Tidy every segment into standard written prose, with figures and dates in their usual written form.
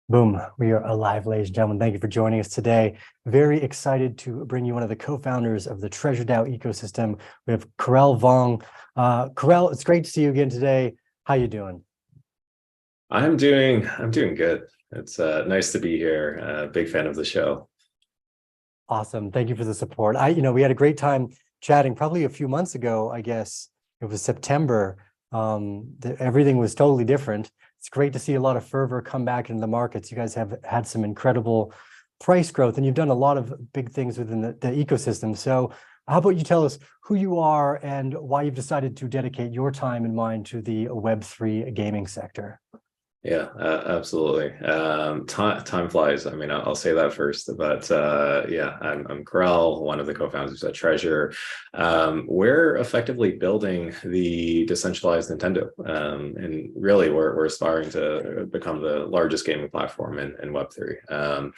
Boom, we are alive, ladies and gentlemen. Thank you for joining us today. Very excited to bring you one of the co-founders of the TreasureDAO ecosystem. We have Karel Vuong. Karel, it's great to see you again today. How you doing? I'm doing good. It's nice to be here. Big fan of the show. Awesome. Thank you for the support. We had a great time chatting probably a few months ago, I guess. It was September. Everything was totally different. It's great to see a lot of fervor come back into the markets. You guys have had some incredible price growth, and you've done a lot of big things within the ecosystem. So how about you tell us who you are and why you've decided to dedicate your time and mind to the Web3 gaming sector? Yeah, absolutely. Time flies. I mean, I'll say that first. But yeah, I'm Karel, one of the co-founders at Treasure. We're effectively building the decentralized Nintendo, and really, we're aspiring to become the largest gaming platform in Web3.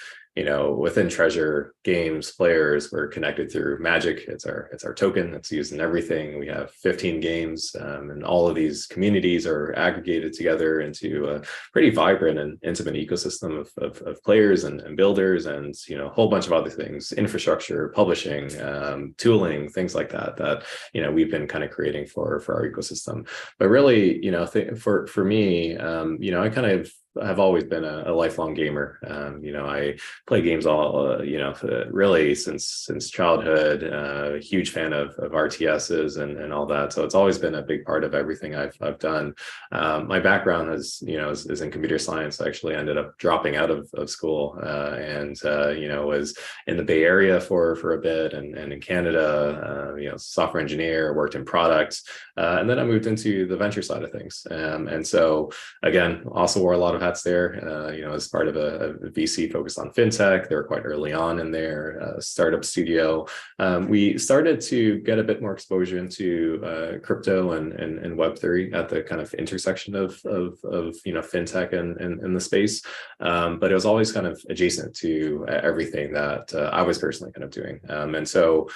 Within Treasure games, players, we're connected through Magic. It's our token. It's used in everything. We have 15 games, and all of these communities are aggregated together into a pretty vibrant and intimate ecosystem of players and builders, and a whole bunch of other things, infrastructure, publishing, tooling, things like that we've been kind of creating for our ecosystem. But really, for me, I kind of have always been a lifelong gamer. I play games really since childhood. Huge fan of RTSs and all that. So it's always been a big part of everything I've done. My background is in computer science. I actually ended up dropping out of school, and was in the Bay Area for a bit, and in Canada. Software engineer, worked in products, and then I moved into the venture side of things. And so again, also wore a lot of hats there. As part of a VC focused on fintech. They were quite early on in their startup studio. We started to get a bit more exposure into crypto and Web3 at the kind of intersection of fintech and the space. But it was always kind of adjacent to everything that I was personally kind of doing. And so,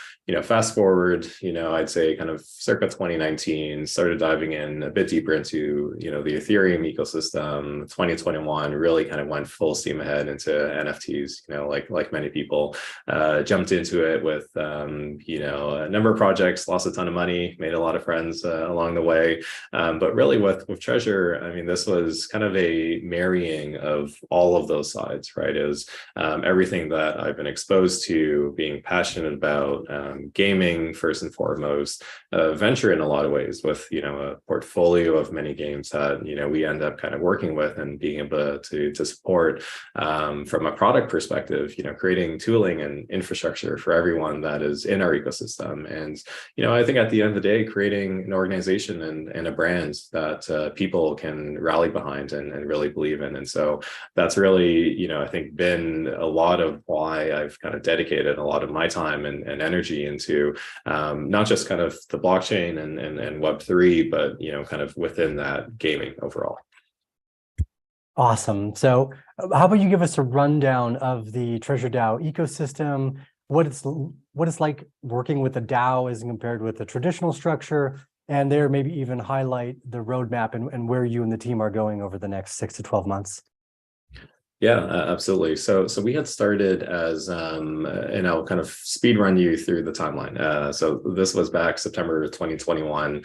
fast forward, I'd say kind of circa 2019, started diving in a bit deeper into, the Ethereum ecosystem. 2021 really kind of went full steam ahead into NFTs, like many people, jumped into it with, a number of projects, lost a ton of money, made a lot of friends along the way. But really with Treasure, I mean, this was kind of a marrying of all of those sides, right? It was everything that I've been exposed to, being passionate about, gaming first and foremost, venture in a lot of ways with, a portfolio of many games that, we end up kind of working with and being able to support, from a product perspective, creating tooling and infrastructure for everyone that is in our ecosystem. And, I think at the end of the day, creating an organization and a brand that people can rally behind and really believe in. And so that's really, I think been a lot of why I've kind of dedicated a lot of my time and energy into not just kind of the blockchain and Web3, but, kind of within that gaming overall. Awesome. So how about you give us a rundown of the TreasureDAO ecosystem, what it's like working with a DAO as compared with a traditional structure, and there maybe even highlight the roadmap and where you and the team are going over the next 6 to 12 months. Yeah, absolutely. So we had started as, kind of speed run you through the timeline. So this was back September 2021.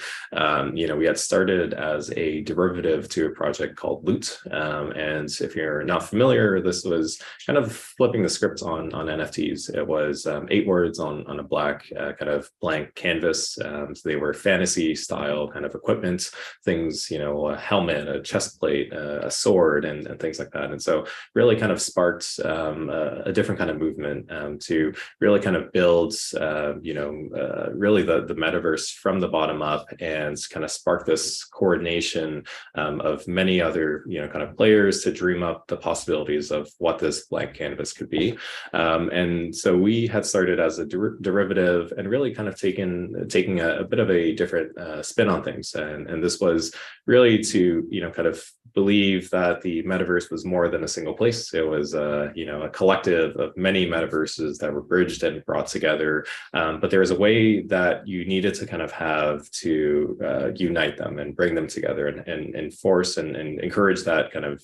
We had started as a derivative to a project called Loot. And if you're not familiar, this was kind of flipping the script on NFTs. It was 8 words on a black kind of blank canvas. So they were fantasy style kind of equipment, things, a helmet, a chest plate, a sword, and things like that. And so really kind of sparked a different kind of movement to really kind of build, really the metaverse from the bottom up, and kind of spark this coordination of many other, kind of players to dream up the possibilities of what this blank canvas could be. And so we had started as a derivative and really kind of taking a bit of a different spin on things. And this was really to, kind of believe that the metaverse was more than a single single place. It was a collective of many metaverses that were bridged and brought together. But there was a way that you needed to kind of have to unite them and bring them together and force and encourage that kind of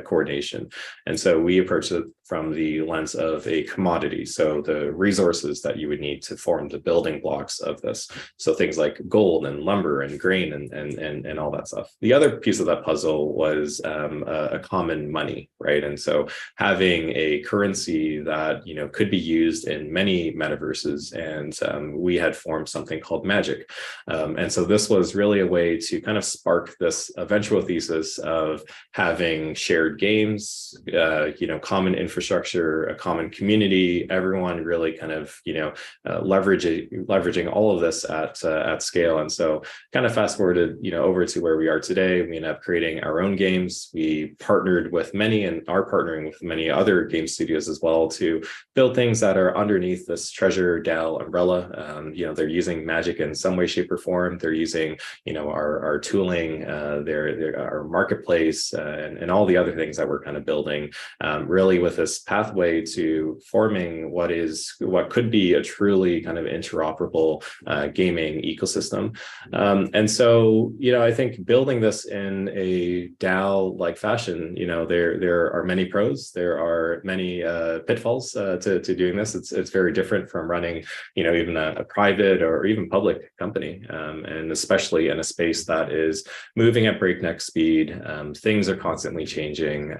coordination. And so we approached it from the lens of a commodity. So the resources that you would need to form the building blocks of this. So things like gold and lumber and grain and all that stuff. The other piece of that puzzle was a common money, right? And so having a currency that could be used in many metaverses, and we had formed something called Magic. And so this was really a way to kind of spark this eventual thesis of having shared games, common infrastructure, a common community, everyone really kind of leveraging all of this at scale. And so kind of fast forwarded over to where we are today. We ended up creating our own games. We partnered with many and are partnering with many other game studios as well to build things that are underneath this TreasureDAO umbrella. They're using Magic in some way, shape, or form. They're using our tooling, our marketplace, and all the other things that we're kind of building, really with this pathway to forming what could be a truly kind of interoperable gaming ecosystem. And so, I think building this in a DAO-like fashion, there are many pros, there are many pitfalls to doing this. It's very different from running, even a private or even public company, and especially in a space that is moving at breakneck speed. Things are constantly changing.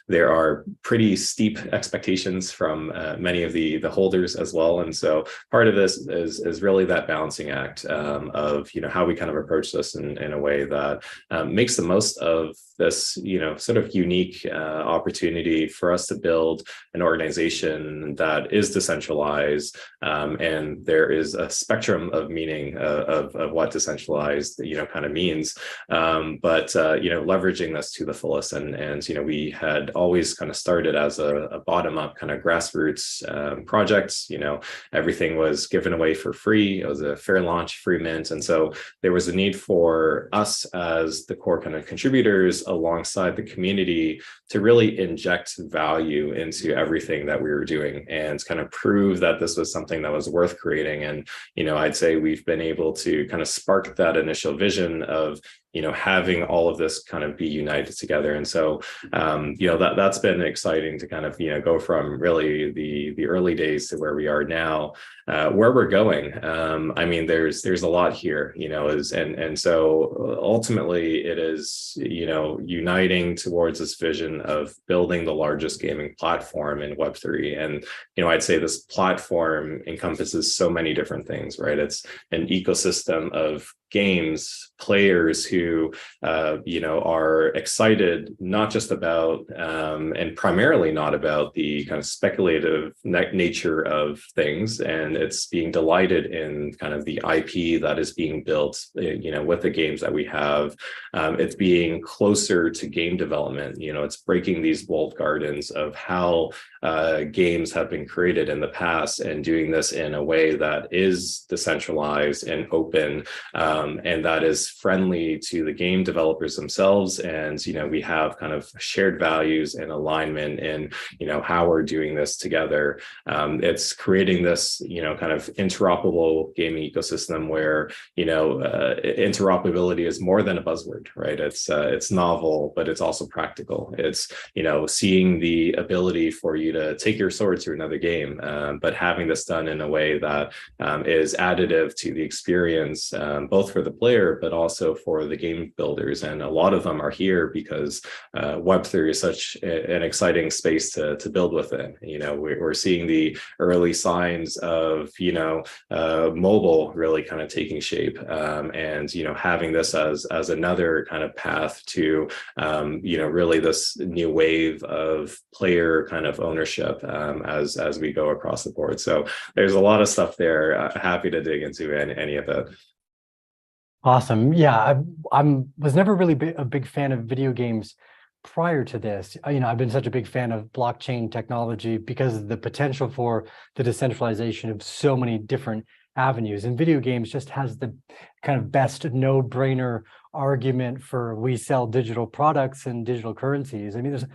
There are pretty steep expectations from many of the holders as well. And so part of this is really that balancing act of how we kind of approach this in a way that makes the most of this sort of unique opportunity for us to build an organization that is decentralized, and there is a spectrum of meaning of what decentralized kind of means, but leveraging this to the fullest. And we had always kind of started as a bottom-up kind of grassroots project. Everything was given away for free. It was a fair launch, free mint. And so there was a need for us as the core kind of contributors alongside the community to really inject value into everything that we were doing and kind of prove that this was something that was worth creating. And, I'd say we've been able to kind of spark that initial vision of having all of this kind of be united together. And so, that's been exciting to kind of, go from really the early days to where we are now, where we're going. There's a lot here, and so ultimately it is, uniting towards this vision of building the largest gaming platform in Web3. And, I'd say this platform encompasses so many different things, right? It's an ecosystem of games, players who are excited not just about and primarily not about the kind of speculative nature of things, and it's being delighted in kind of the IP that is being built with the games that we have. It's being closer to game development. It's breaking these walled gardens of how games have been created in the past and doing this in a way that is decentralized and open, and that is friendly to the game developers themselves. And, we have kind of shared values and alignment in, how we're doing this together. It's creating this, kind of interoperable gaming ecosystem where, interoperability is more than a buzzword, right? It's novel, but it's also practical. It's, seeing the ability for you to take your sword to another game, but having this done in a way that is additive to the experience, both for the player, but also for the game builders. And a lot of them are here because Web3 is such an exciting space to build within. We're seeing the early signs of, mobile really kind of taking shape, and, having this as another kind of path to, really this new wave of player kind of ownership as we go across the board. So there's a lot of stuff there. Happy to dig into any of it. Awesome. Yeah, I was never really a big fan of video games prior to this. I've been such a big fan of blockchain technology because of the potential for the decentralization of so many different avenues. And video games just has the kind of best no-brainer argument for we sell digital products and digital currencies. There's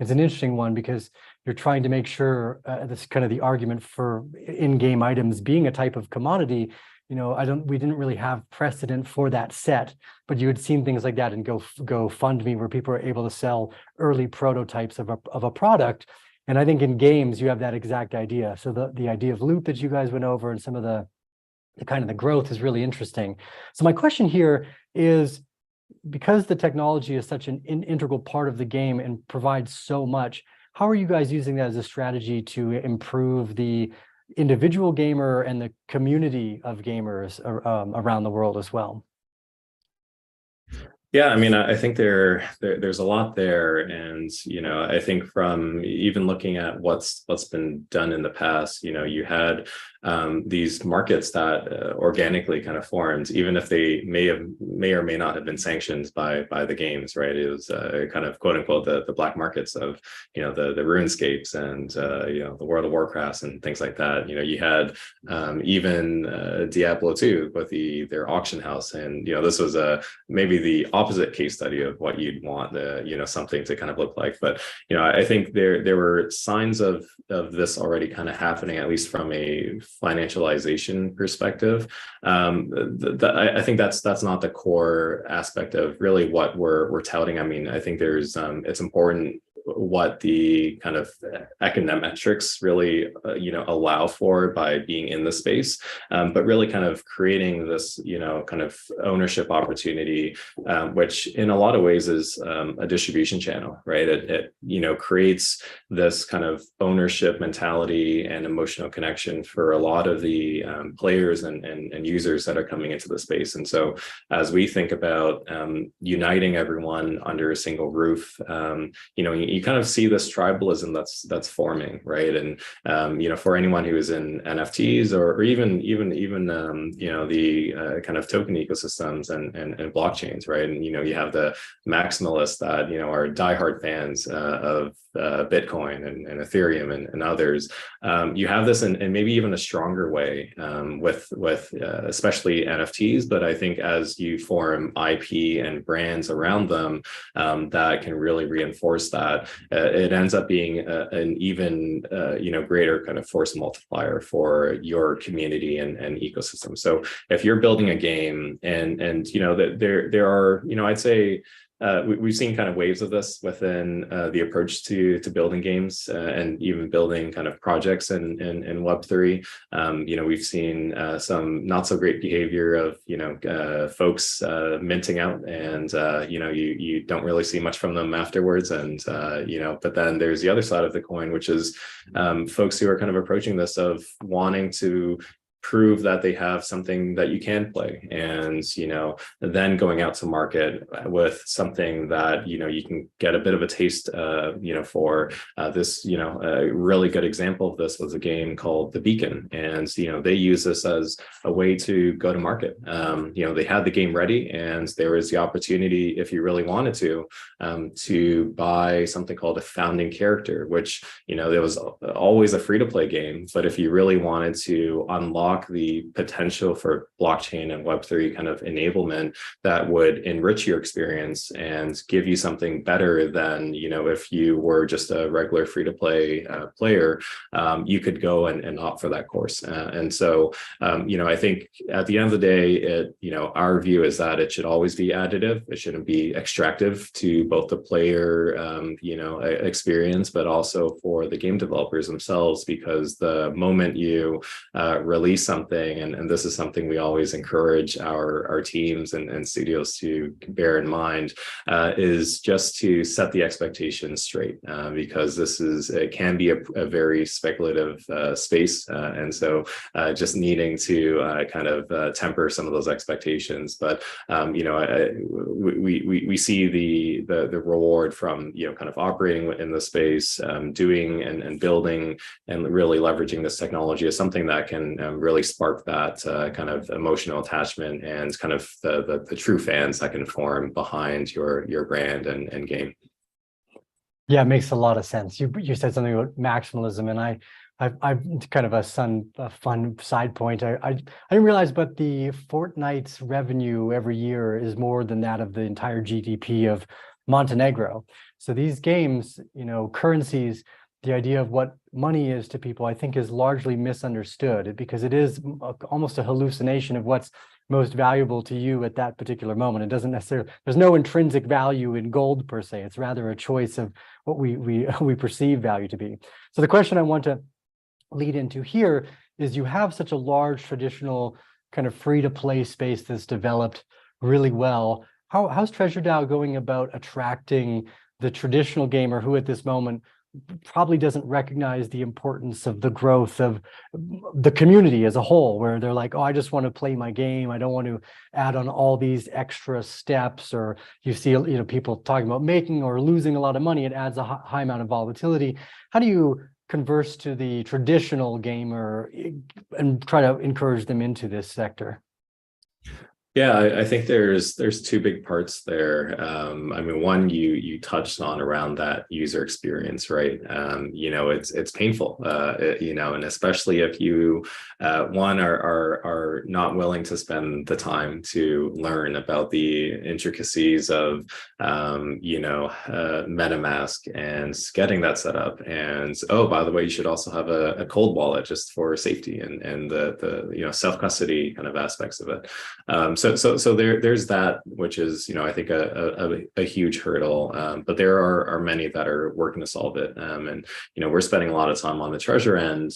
it's an interesting one because you're trying to make sure this is kind of the argument for in-game items being a type of commodity. We didn't really have precedent for that set, but you had seen things like that in GoFundMe where people were able to sell early prototypes of a product. And I think in games, you have that exact idea. So the idea of loot that you guys went over and some of the kind of the growth is really interesting. So my question here is, because the technology is such an integral part of the game and provides so much, how are you guys using that as a strategy to improve the individual gamer and the community of gamers around the world as well? Yeah, I mean, I think there's a lot there, and I think from even looking at what's been done in the past, you had these markets that organically kind of formed, even if they may or may not have been sanctioned by the games, right? It was kind of quote unquote the black markets of the RuneScapes and the World of Warcrafts and things like that. You had even Diablo 2 with their auction house, and this was maybe the opposite case study of what you'd want something to kind of look like. But I think there were signs of this already kind of happening, at least from a financialization perspective. I think that's not the core aspect of really what we're touting. I mean, I think there's it's important what the kind of econometrics really allow for by being in the space, but really kind of creating this kind of ownership opportunity, which in a lot of ways is a distribution channel, right? It creates this kind of ownership mentality and emotional connection for a lot of the players and users that are coming into the space. And so as we think about uniting everyone under a single roof, you kind of see this tribalism that's forming, right? And for anyone who is in NFTs or even the kind of token ecosystems and blockchains, right? And you have the maximalists that are diehard fans of Bitcoin and Ethereum and others. You have this in maybe even a stronger way with especially NFTs, but I think as you form IP and brands around them that can really reinforce that, it ends up being an even greater kind of force multiplier for your community and ecosystem. So if you're building a game and there are I'd say we've seen kind of waves of this within the approach to building games and even building kind of projects in Web3. We've seen some not so great behavior of folks minting out, and you don't really see much from them afterwards. And but then there's the other side of the coin, which is folks who are kind of approaching this of wanting to prove that they have something that you can play, and then going out to market with something that you can get a bit of a taste for this. A really good example of this was a game called The Beacon, and they use this as a way to go to market. They had the game ready, and there was the opportunity, if you really wanted to buy something called a founding character, which there was always a free-to-play game, but if you really wanted to unlock the potential for blockchain and Web3 kind of enablement that would enrich your experience and give you something better than if you were just a regular free-to-play player, you could go and opt for that course. And so I think at the end of the day, our view is that it should always be additive. It shouldn't be extractive to both the player experience, but also for the game developers themselves, because the moment you release something, and this is something we always encourage our teams and studios to bear in mind, is just to set the expectations straight, because it can be a very speculative space, and so just needing to kind of temper some of those expectations. But we see the reward from kind of operating in the space, doing and building and really leveraging this technology as something that can really spark that kind of emotional attachment and kind of the true fans that can form behind your brand and game. Yeah, it makes a lot of sense. You said something about maximalism, and I'm kind of a fun side point. I didn't realize, but the Fortnite's revenue every year is more than that of the entire GDP of Montenegro. So these games, currencies, the idea of what money is to people, I think is largely misunderstood because it is almost a hallucination of what's most valuable to you at that particular moment. It doesn't necessarily, there's no intrinsic value in gold per se. It's rather a choice of what we perceive value to be. So the question I want to lead into here is you have such a large traditional kind of free to play space that's developed really well. How's TreasureDAO going about attracting the traditional gamer who at this moment probably doesn't recognize the importance of the growth of the community as a whole, where they're like, oh, I just want to play my game. I don't want to add on all these extra steps, or you see, people talking about making or losing a lot of money. It adds a high amount of volatility. How do you converse to the traditional gamer and try to encourage them into this sector? Yeah, I think there's two big parts there. I mean, one you touched on around that user experience, right? It's painful, and especially if you one are not willing to spend the time to learn about the intricacies of MetaMask and getting that set up. And oh, by the way, you should also have a cold wallet just for safety and the self custody kind of aspects of it. So there's that, which is, I think a huge hurdle, but there are many that are working to solve it. And we're spending a lot of time on the treasure end,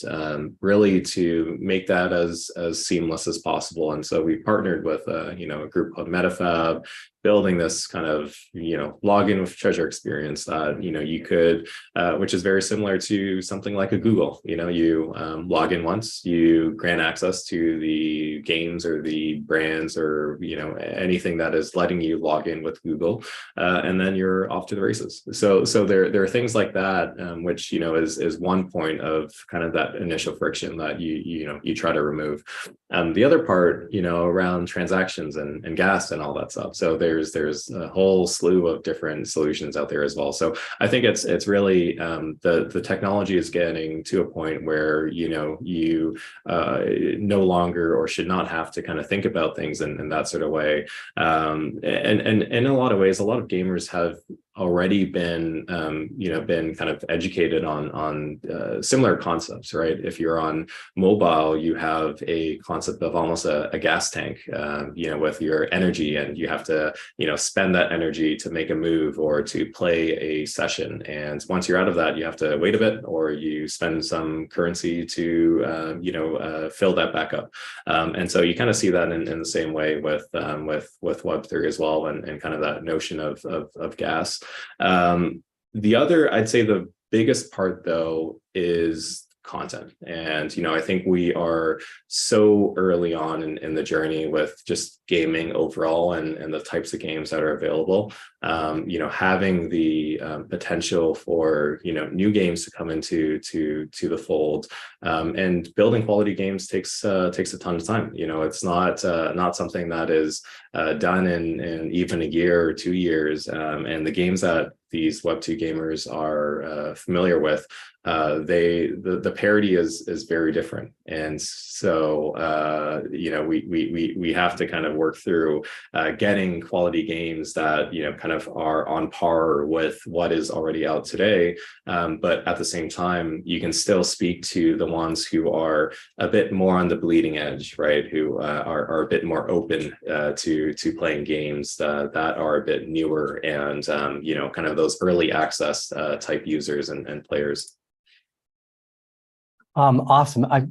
really to make that as seamless as possible. And so we partnered with a group called MetaFab, building this kind of login with treasure experience that you could which is very similar to something like a Google. You log in once, you grant access to the games or the brands or anything that is letting you log in with Google, and then you're off to the races. So there are things like that, which is one point of kind of that initial friction that you try to remove. The other part around transactions and gas and all that stuff. So there's a whole slew of different solutions out there as well. So I think it's really the technology is getting to a point where you no longer or should not have to kind of think about things in that sort of way. And in a lot of ways, a lot of gamers have already been kind of educated on similar concepts, right? If you're on mobile, you have a concept of almost a gas tank, with your energy, and you have to spend that energy to make a move or to play a session. And once you're out of that, you have to wait a bit, or you spend some currency to fill that back up. And so you kind of see that in the same way with Web3 as well, and kind of that notion of gas. The other, I'd say the biggest part though is content. And, I think we are so early on in the journey with just gaming overall and the types of games that are available. Having the potential for, new games to come into the fold, and building quality games takes a ton of time. It's not something that is done in even a year or 2 years. And the games that these Web2 gamers are familiar with, the parity is very different. And so we have to kind of work through getting quality games that kind of are on par with what is already out today, but at the same time you can still speak to the ones who are a bit more on the bleeding edge, right? Who are a bit more open to playing games that are a bit newer, and kind of those early access type users and players. Awesome. I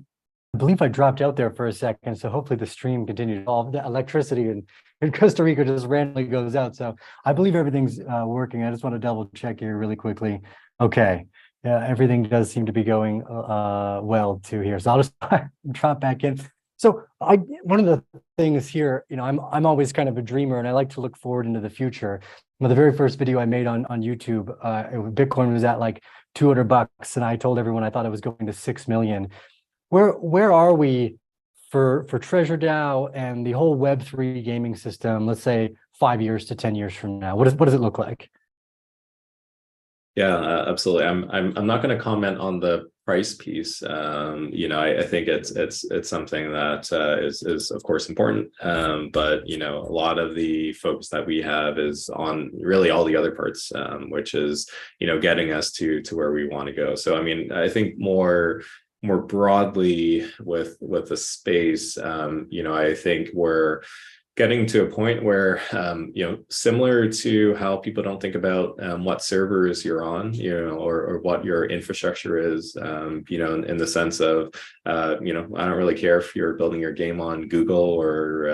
believe I dropped out there for a second, so hopefully the stream continues. All the electricity in Costa Rica just randomly goes out. So I believe everything's working. I just want to double check here really quickly. Okay. Yeah, everything does seem to be going well too here. So I'll just drop back in. So one of the things here, I'm always kind of a dreamer, and I like to look forward into the future. The very first video I made on YouTube, Bitcoin was at like $200, and I told everyone I thought it was going to 6 million. Where are we for TreasureDAO and the whole Web3 gaming system? Let's say 5 years to 10 years from now. What does it look like? Yeah, absolutely. I'm not going to comment on the price piece. I think it's something that is of course important. But a lot of the focus that we have is on really all the other parts, which is getting us to where we want to go. So I mean, I think more broadly with the space, I think we're getting to a point where similar to how people don't think about what servers you're on, or what your infrastructure is, in the sense of I don't really care if you're building your game on Google or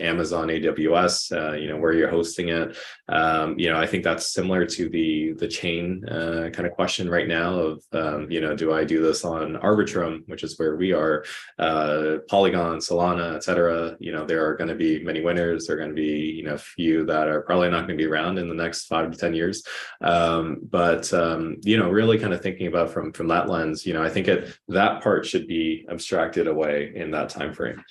Amazon AWS, where you're hosting it. I think that's similar to the chain kind of question right now of do I do this on Arbitrum, which is where we are, Polygon, Solana, etc. There are going to be many winners. There are going to be few that are probably not going to be around in the next 5 to 10 years. But really kind of thinking about from that lens, I think that part should be abstracted away in that time frame.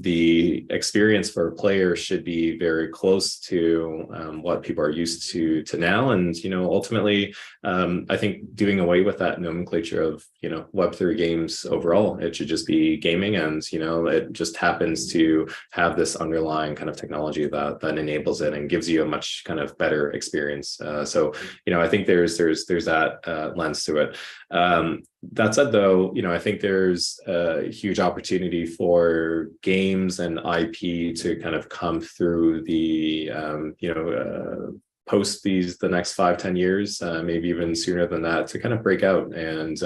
The experience for players should be very close to what people are used to now, and ultimately, I think doing away with that nomenclature of Web3 games overall. It should just be gaming, and it just happens to have this underlying kind of technology that enables it and gives you a much kind of better experience. So I think there's that lens to it. That said, though, I think there's a huge opportunity for games and IP to kind of come through the, post the next 5-10 years, maybe even sooner than that, to kind of break out and,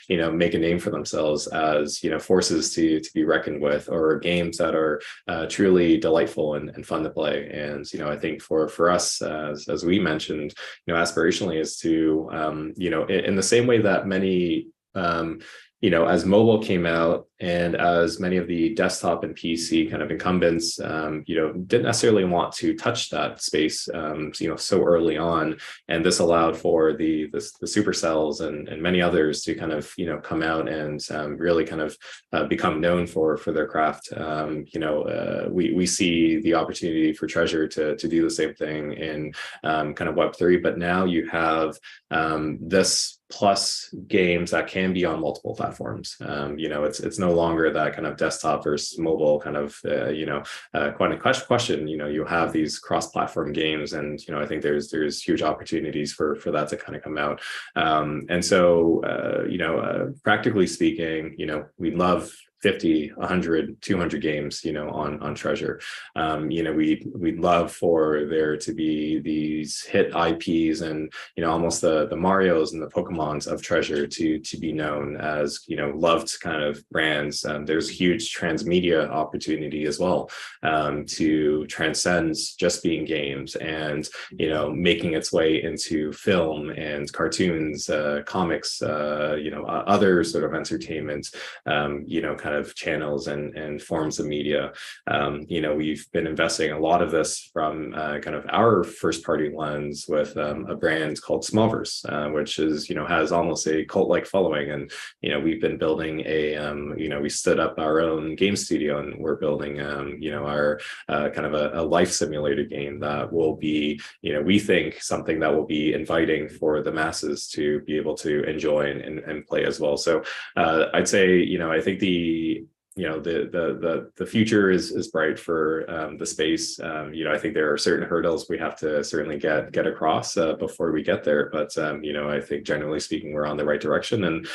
make a name for themselves as, forces to be reckoned with, or games that are truly delightful and fun to play. And, I think for us, as we mentioned, aspirationally is to, in the same way that many, as mobile came out and as many of the desktop and PC kind of incumbents, didn't necessarily want to touch that space, so early on. And this allowed for the Supercells and many others to kind of, come out and really kind of become known for their craft. We see the opportunity for Treasure to do the same thing in kind of Web3, but now you have this plus games that can be on multiple platforms. It's no longer that kind of desktop versus mobile kind of question. You have these cross-platform games, and I think there's huge opportunities for that to kind of come out. And so practically speaking, we love 50, 100, 200 games, on Treasure. We'd love for there to be these hit IPs and, almost the Marios and the Pokemons of Treasure to be known as, loved kind of brands. There's huge transmedia opportunity as well, to transcend just being games and, making its way into film and cartoons, comics, other sort of entertainment, kind of channels and forms of media. We've been investing a lot of this from kind of our first party lens with a brand called Smallverse, which is, has almost a cult-like following. And, we've been building we stood up our own game studio, and we're building, our kind of a life simulator game that will be, we think something that will be inviting for the masses to be able to enjoy and play as well. So I'd say, I think the future is bright for the space. I think there are certain hurdles we have to certainly get across before we get there. But I think generally speaking, we're on the right direction, and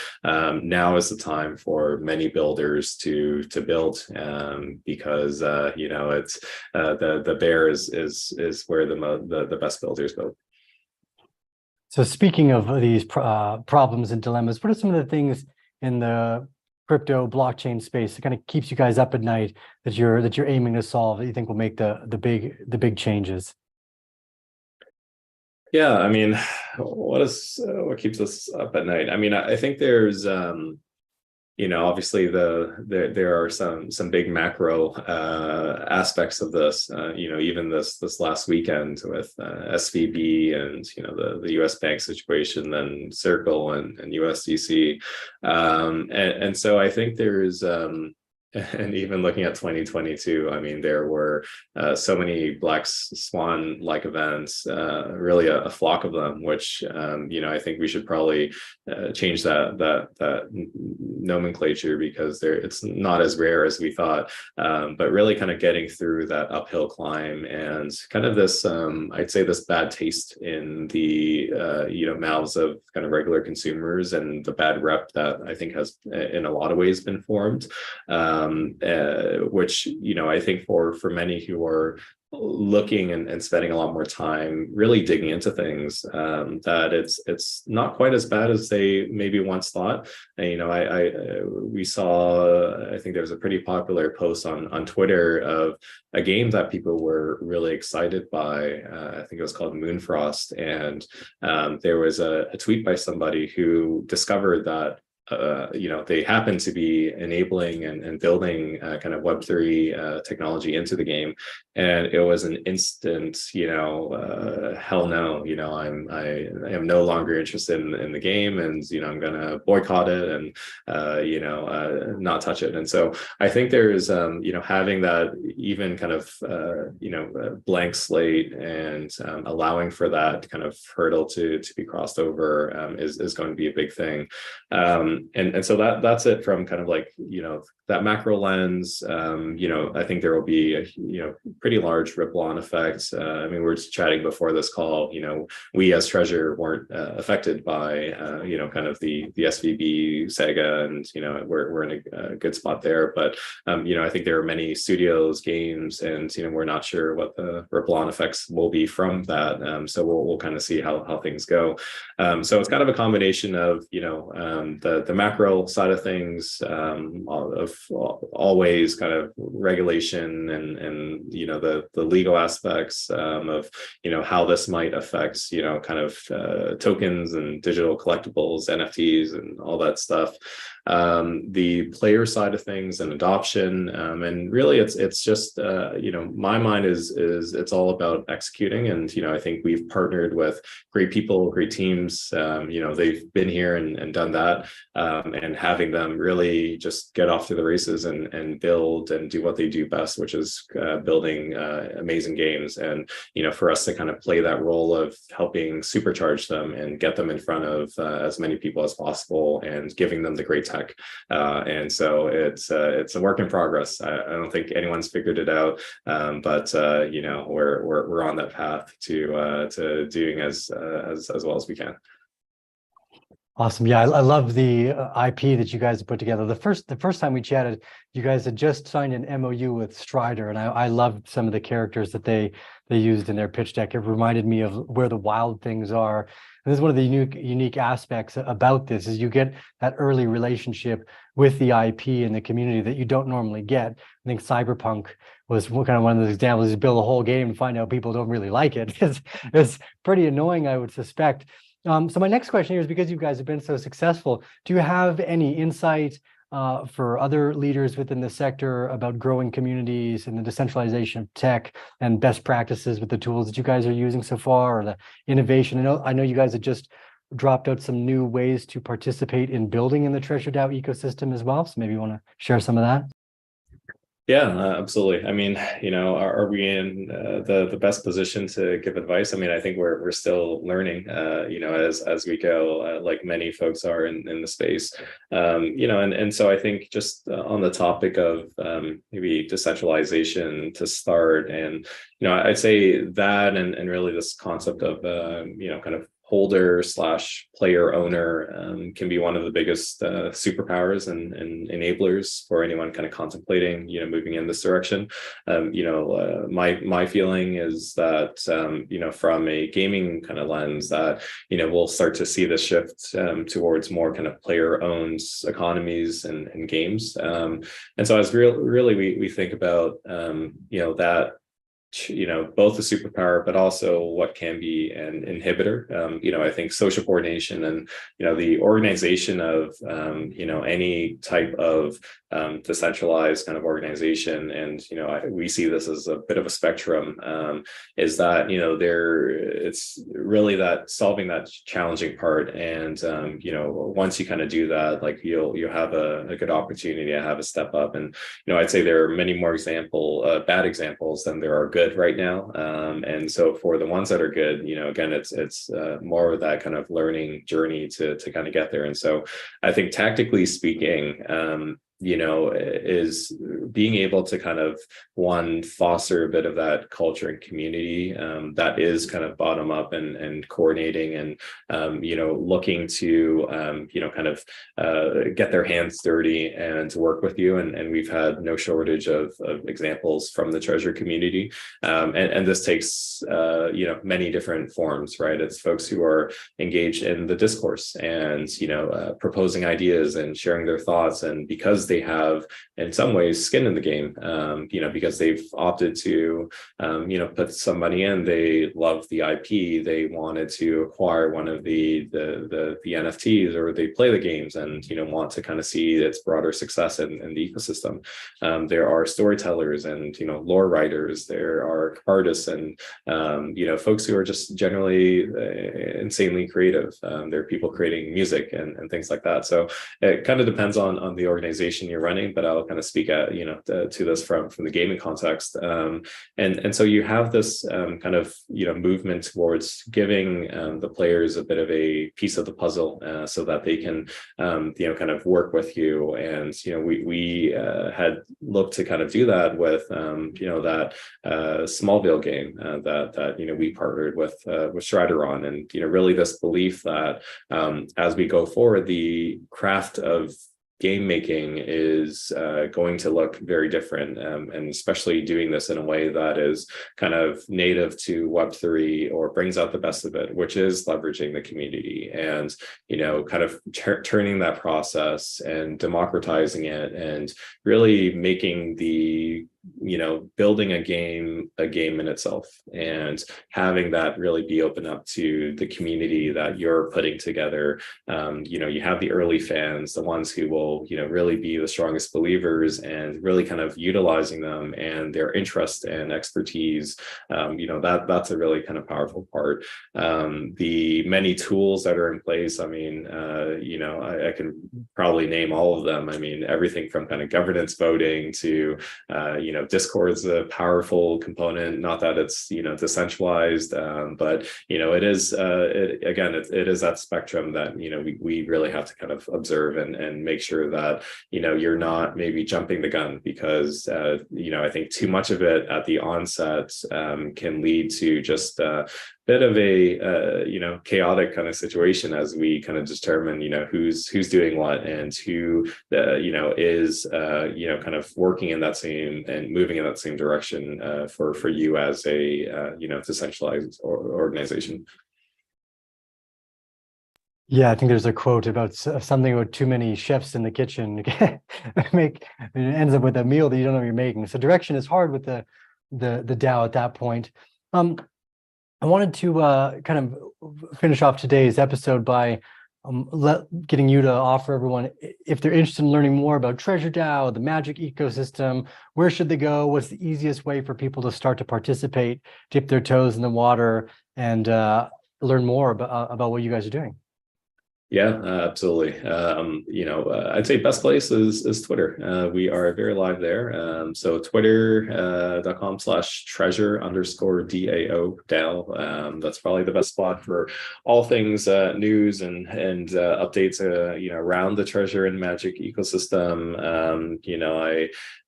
now is the time for many builders to build, because it's the bear is where the best builders build. So speaking of these problems and dilemmas, what are some of the things in the crypto blockchain space that kind of keeps you guys up at night that you're aiming to solve, that you think will make the big changes? Yeah, I mean, what keeps us up at night? I mean, I think there's obviously there are some big macro aspects of this. Even this last weekend with SVB and the U.S. bank situation, then Circle and USDC, and so I think there's And even looking at 2022, I mean, there were so many Black Swan-like events, really a flock of them, which I think we should probably change that nomenclature, because it's not as rare as we thought. But really, kind of getting through that uphill climb, and kind of this, I'd say, this bad taste in the mouths of kind of regular consumers, and the bad rep that I think has in a lot of ways been formed. Which I think for many who are looking and spending a lot more time really digging into things, that it's not quite as bad as they maybe once thought. And, we saw, I think there was a pretty popular post on Twitter of a game that people were really excited by. I think it was called Moonfrost, and there was a tweet by somebody who discovered that they happen to be enabling and building kind of Web3 technology into the game, and it was an instant, hell no, I am no longer interested in the game, and I'm gonna boycott it and not touch it. And so I think there's having that even kind of blank slate, and allowing for that kind of hurdle to be crossed over is going to be a big thing. And so that's it from kind of like, that macro lens. I think there will be a pretty large ripple on effects. I mean, we were just chatting before this call, we as Treasure weren't affected by kind of the SVB saga, and we're in a good spot there. But I think there are many studios, games, and we're not sure what the ripple on effects will be from that. So we'll kind of see how things go. So it's kind of a combination of the macro side of things, of always kind of regulation, and the legal aspects of how this might affect kind of tokens and digital collectibles, NFTs, and all that stuff. The player side of things and adoption, and really it's just my mind is it's all about executing. And I think we've partnered with great people, great teams. They've been here and done that, and having them really just get off to the races and build and do what they do best, which is building amazing games. And for us to kind of play that role of helping supercharge them and get them in front of as many people as possible, and giving them the great tech. And so it's a work in progress. I don't think anyone's figured it out, but we're on that path to doing as well as we can. Awesome. Yeah, I love the IP that you guys have put together. The first time we chatted, you guys had just signed an MOU with Strider, and I loved some of the characters that they used in their pitch deck. It reminded me of Where the Wild Things Are. And this is one of the unique aspects about this, is you get that early relationship with the IP and the community that you don't normally get. I think Cyberpunk was kind of one of those examples. You build a whole game and find out people don't really like it. It's pretty annoying, I would suspect. So my next question here is, because you guys have been so successful, do you have any insight for other leaders within the sector about growing communities and the decentralization of tech and best practices with the tools that you guys are using so far, or the innovation? I know you guys have just dropped out some new ways to participate in building in the TreasureDAO ecosystem as well. So maybe you want to share some of that. Yeah, absolutely. I mean, are we in the best position to give advice? I mean, I think we're still learning, as we go, like many folks are in the space, and so I think just on the topic of maybe decentralization to start, and I'd say that, and really this concept of kind of holder / player owner can be one of the biggest superpowers and enablers for anyone kind of contemplating moving in this direction. My feeling is that from a gaming kind of lens, that we'll start to see the shift towards more kind of player owned economies and games, and so as really we think about that both a superpower, but also what can be an inhibitor. I think social coordination and, the organization of, any type of decentralized kind of organization. And, we see this as a bit of a spectrum, is that, it's really that solving that challenging part. And, once you kind of do that, like you'll have a good opportunity to have a step up. And, I'd say there are many more bad examples than there are good right now. And so for the ones that are good, again, it's more of that kind of learning journey to kind of get there. And so I think tactically speaking, is being able to kind of foster a bit of that culture and community that is kind of bottom up and coordinating and looking to kind of get their hands dirty and to work with you. And we've had no shortage of examples from the Treasure community, and this takes many different forms, right? It's folks who are engaged in the discourse and proposing ideas and sharing their thoughts, and because they have in some ways skin in the game, because they've opted to put some money in, they love the IP, they wanted to acquire one of the NFTs, or they play the games and want to kind of see its broader success in the ecosystem. There are storytellers and lore writers, there are artists and folks who are just generally insanely creative. There are people creating music and things like that. So it kind of depends on the organization you're running, but I'll kind of speak at to this from the gaming context. And so you have this kind of movement towards giving the players a bit of a piece of the puzzle, so that they can kind of work with you. And we had looked to kind of do that with that Smallville game that we partnered with Strider on, and really this belief that as we go forward, the craft of game making is going to look very different, and especially doing this in a way that is kind of native to Web3, or brings out the best of it, which is leveraging the community and kind of turning that process and democratizing it, and really making the building a game in itself, and having that really be open up to the community that you're putting together. You have the early fans, the ones who will really be the strongest believers, and really kind of utilizing them and their interest and expertise. That's a really kind of powerful part. The many tools that are in place, I mean, I can probably name all of them. I mean, everything from kind of governance voting to Discord's a powerful component, not that it's decentralized, but it is it is that spectrum that we really have to kind of observe and make sure that you're not maybe jumping the gun, because I think too much of it at the onset can lead to just bit of a chaotic kind of situation as we kind of determine who's doing what, and who is kind of working in that same and moving in that same direction for you as a decentralized organization. Yeah, I think there's a quote about something about too many chefs in the kitchen. It ends up with a meal that you don't know you're making. So direction is hard with the DAO at that point. I wanted to kind of finish off today's episode by getting you to offer everyone, if they're interested in learning more about TreasureDAO, the Magic ecosystem, where should they go? What's the easiest way for people to start to participate, dip their toes in the water, and learn more about what you guys are doing? Yeah, absolutely. I'd say best place is Twitter. We are very live there. So twitter.com/treasure_DAO. That's probably the best spot for all things news and updates around the Treasure and Magic ecosystem.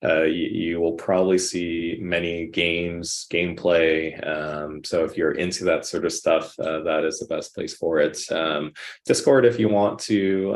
You will probably see many gameplay. So if you're into that sort of stuff, that is the best place for it. Discord if you want to,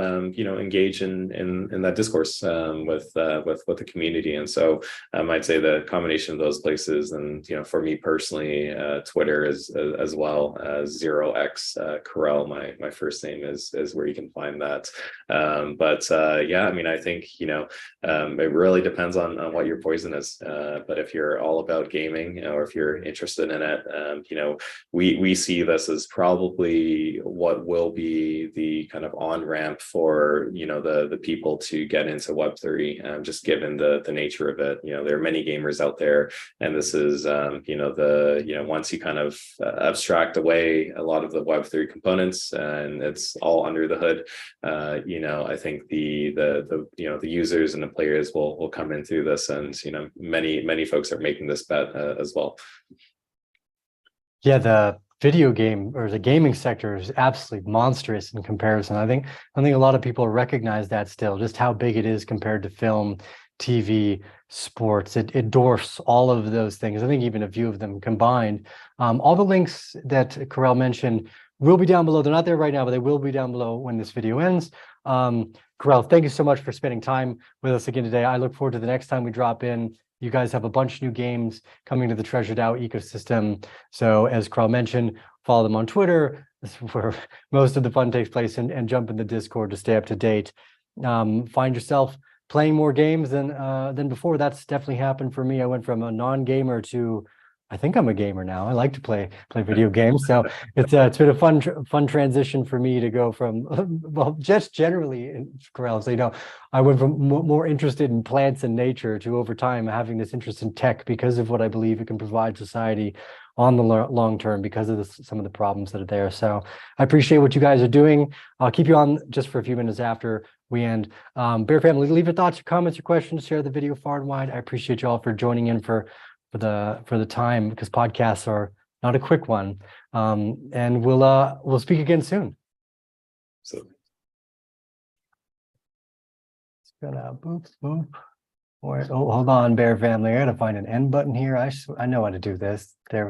engage in that discourse with the community. And so I'd say the combination of those places, and for me personally, Twitter is as well as 0x Karel, my first name is where you can find that. Yeah, I mean, I think it really depends on what your poison is. But if you're all about gaming, or if you're interested in it, we see this as probably what will be the kind of on-ramp for the people to get into Web3, just given the nature of it. There are many gamers out there, and this is once you kind of abstract away a lot of the Web3 components and it's all under the hood, I think the users and the players will come in through this, and many folks are making this bet as well. Yeah, the video game or the gaming sector is absolutely monstrous in comparison. I think a lot of people recognize that still, just how big it is compared to film, TV, sports. It dwarfs all of those things. I think even a few of them combined. All the links that Karel mentioned will be down below. They're not there right now, but they will be down below when this video ends. Karel, thank you so much for spending time with us again today. I look forward to the next time we drop in. You guys have a bunch of new games coming to the TreasureDAO ecosystem. So as Karel mentioned, follow them on Twitter. That's where most of the fun takes place, and jump in the Discord to stay up to date. Find yourself playing more games than before. That's definitely happened for me. I went from a non-gamer to, I think I'm a gamer now. I like to play video games. So it's been a fun transition for me to go from, well, just generally, Karel, so I went from more interested in plants and nature to, over time, having this interest in tech because of what I believe it can provide society on the long term, because of some of the problems that are there. So I appreciate what you guys are doing. I'll keep you on just for a few minutes after we end. Bear family, leave your thoughts, your comments, your questions, share the video far and wide. I appreciate you all for joining in for the time, because podcasts are not a quick one. And we'll speak again soon. So It's gonna boop. Oh, hold on, Bear family. I gotta find an end button here. I know how to do this. There we go.